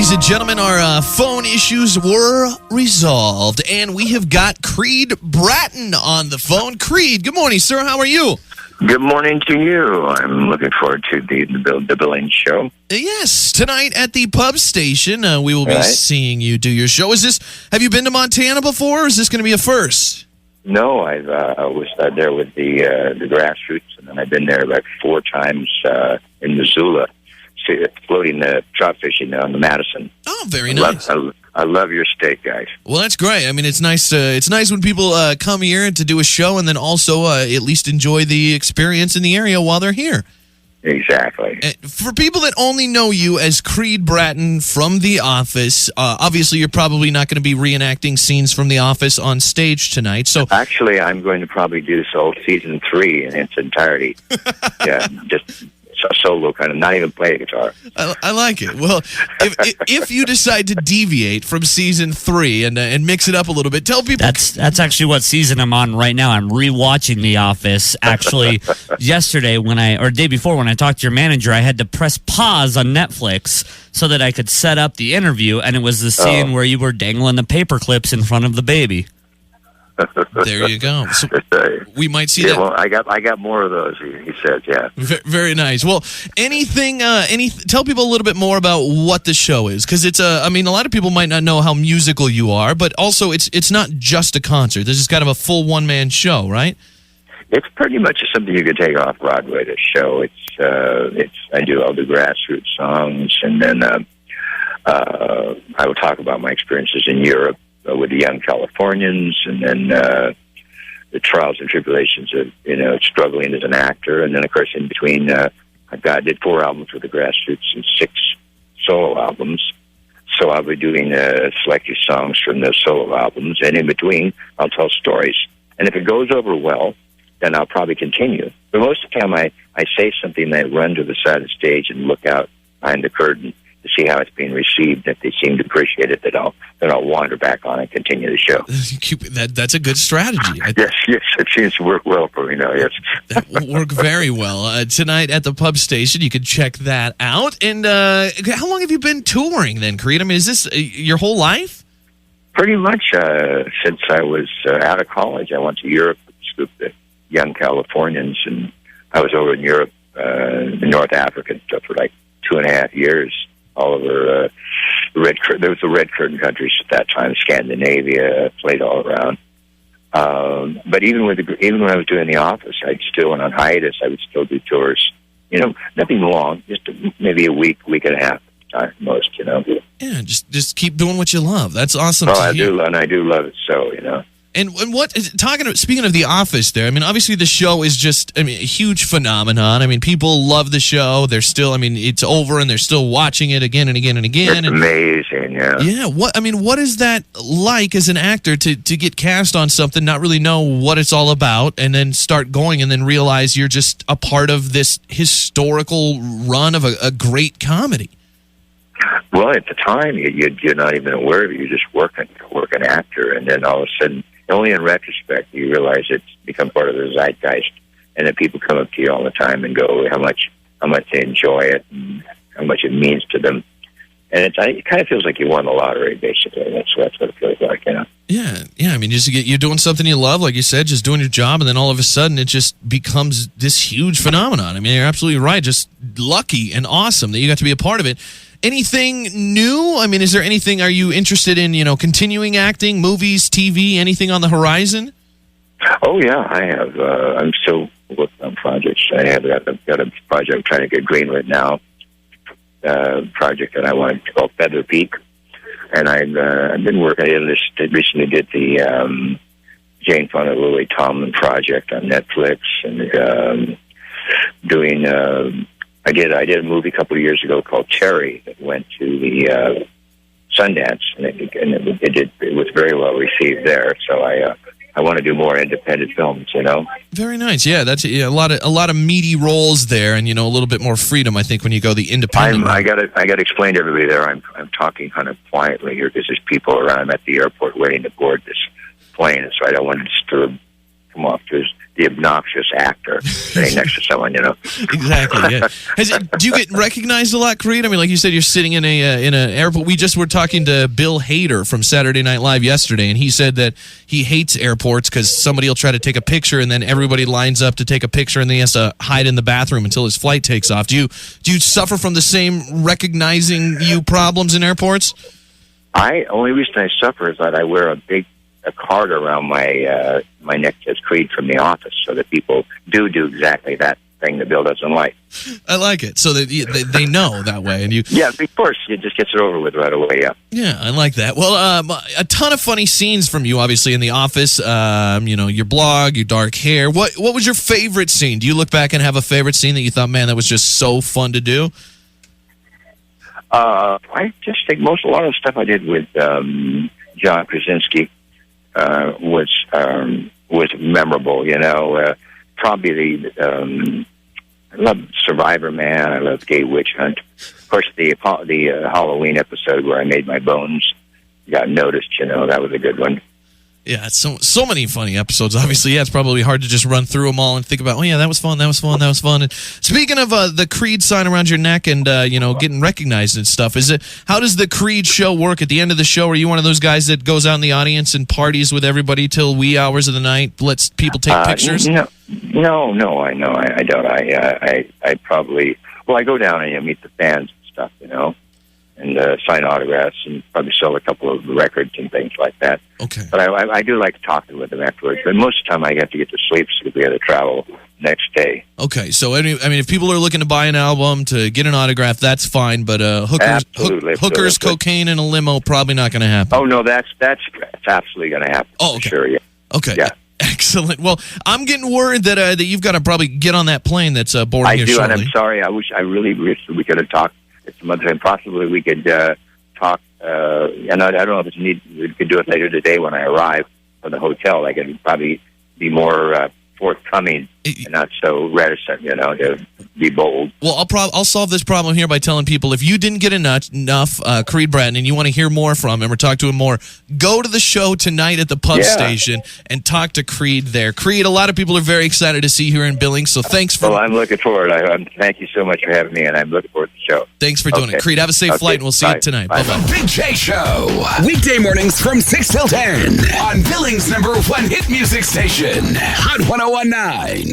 ladies and gentlemen, our phone issues were resolved, and we have got Creed Bratton on the phone. Creed, good morning, sir. How are you? Good morning to you. I'm looking forward to the Billings show. Yes, tonight at the pub station, we will be seeing you do your show. Have you been to Montana before, or is this going to be a first? No, I was there with the grassroots, and then I've been there like 4 times in Missoula, floating the trout fishing on the Madison. Oh, very nice. I love your state, guys. Well, that's great. I mean, it's nice. It's nice when people come here to do a show, and then also at least enjoy the experience in the area while they're here. Exactly. For people that only know you as Creed Bratton from The Office, obviously you're probably not going to be reenacting scenes from The Office on stage tonight. So actually, I'm going to probably do this whole season 3 in its entirety. Yeah, just a solo kind of, not even play a guitar. I like it. Well, if you decide to deviate from season 3 and mix it up a little bit, tell people. That's actually what season I'm on right now. I'm rewatching The Office. Actually, yesterday day before when I talked to your manager, I had to press pause on Netflix so that I could set up the interview, and it was the scene where you were dangling the paper clips in front of the baby. There you go. So we might see that. Well, I got more of those. He said, yeah. Very nice. Well, tell people a little bit more about what the show is, because it's a lot of people might not know how musical you are, but also it's not just a concert. This is kind of a full one-man show, right? It's pretty much something you could take off Broadway to show. I do all the grassroots songs, and then I will talk about my experiences in Europe with the young Californians, and then the trials and tribulations of struggling as an actor, and then of course in between I did 4 albums with the grassroots and 6 solo albums. So I'll be doing selected songs from those solo albums, and in between I'll tell stories. And if it goes over well, then I'll probably continue. But most of the time I say something, I run to the side of the stage and look out behind the curtain to see how it's being received. If they seem to appreciate it, then I'll wander back on and continue the show. That's a good strategy. Yes, it seems to work well for me now, yes. That will work very well. Tonight at the pub station, you can check that out. And how long have you been touring then, Creed? I mean, is this your whole life? Pretty much since I was out of college. I went to Europe to scoop the young Californians, and I was over in Europe, in North Africa and stuff for like 2.5 years. All over there was the Red Curtain countries at that time, Scandinavia, played all around. But even when I was doing The Office, I'd still went on hiatus. I would still do tours. Nothing long, just maybe a week and a half time most. Yeah, just keep doing what you love. That's awesome. I do love it. So And speaking of The Office there, I mean, obviously the show is just, a huge phenomenon. I mean, people love the show. They're still, it's over and they're still watching it again and again and again. It's amazing, yeah. Yeah, what is that like as an actor to get cast on something, not really know what it's all about, and then start going and then realize you're just a part of this historical run of a great comedy? Well, at the time, you're not even aware of it. You're just working actor, and then all of a sudden, only in retrospect, you realize it's become part of the zeitgeist, and that people come up to you all the time and go how much they enjoy it and how much it means to them. And it kind of feels like you won the lottery, basically. That's what it feels like, Yeah. I mean, you're doing something you love, like you said, just doing your job, and then all of a sudden it just becomes this huge phenomenon. I mean, you're absolutely right. Just lucky and awesome that you got to be a part of it. Anything new? I mean, are you interested in, continuing acting, movies, TV, anything on the horizon? Oh, yeah, I have. I'm still working on projects. I've got a project I'm trying to get greenlit now, project that I want to call Feather Peak. And I've been working. I recently did the Jane Fonda Lily Tomlin project on Netflix, and doing... I did a movie a couple of years ago called Cherry that went to the Sundance, and it was very well received there. So I want to do more independent films. Very nice. Yeah, that's a lot of meaty roles there, and a little bit more freedom. I think when you go the independent. I got to explain to everybody there. I'm talking kind of quietly here because there's people around. I'm at the airport waiting to board this plane, so I don't want to disturb. Come off the obnoxious actor sitting next to someone, Exactly. Yeah. Do you get recognized a lot, Creed? I mean, like you said, you're sitting in an airport. We just were talking to Bill Hader from Saturday Night Live yesterday, and he said that he hates airports because somebody will try to take a picture, and then everybody lines up to take a picture, and then he has to hide in the bathroom until his flight takes off. Do you suffer from the same recognizing you problems in airports? Only reason I suffer is that I wear a card around my neck that says Creed from The Office, so that people do exactly that thing that Bill doesn't like. I like it, so that they know that way. And yeah, of course, it just gets it over with right away. Yeah, yeah, I like that. Well, a ton of funny scenes from you, obviously, in The Office. Your blog, your dark hair. What was your favorite scene? Do you look back and have a favorite scene that you thought, man, that was just so fun to do? I just think a lot of the stuff I did with John Krasinski was memorable. Probably I love Survivor Man. I love Gay Witch Hunt. Of course, the Halloween episode where I made my bones got noticed. That was a good one. Yeah, it's so many funny episodes. Obviously, yeah, it's probably hard to just run through them all and think about, oh, yeah, that was fun. And speaking of the Creed sign around your neck and, getting recognized and stuff, how does the Creed show work? At the end of the show, are you one of those guys that goes out in the audience and parties with everybody till wee hours of the night, lets people take pictures? No, I don't. I probably, I go down and meet the fans and stuff, and sign autographs and probably sell a couple of records and things like that. Okay. But I do like talking with them afterwards. But most of the time I have to get to sleep so we have to travel next day. Okay. So, if people are looking to buy an album, to get an autograph, that's fine. But hookers, cocaine, and a limo, probably not going to happen. Oh, no, that's absolutely going to happen. Oh, okay. Sure, yeah. Okay. Yeah. Excellent. Well, I'm getting worried that you've got to probably get on that plane that's boarding here shortly. I do, and I'm sorry. I really wish we could have talked some other time. Possibly we could talk. And I don't know if we could do it later today when I arrive from the hotel. I can probably be more forthcoming and not so reticent, to be bold. Well, I'll solve this problem here by telling people, if you didn't get enough Creed Bratton and you want to hear more from him or talk to him more, go to the show tonight at the pub station and talk to Creed there. Creed, a lot of people are very excited to see you here in Billings, so thanks for... Well, I'm looking forward. Thank you so much for having me, and I'm looking forward to the show. Thanks for doing it. Creed, have a safe flight, and we'll see you tonight. Bye. The Big J Show. Weekday mornings from 6 till 10 on Billings' #1 hit music station, Hot 101.9.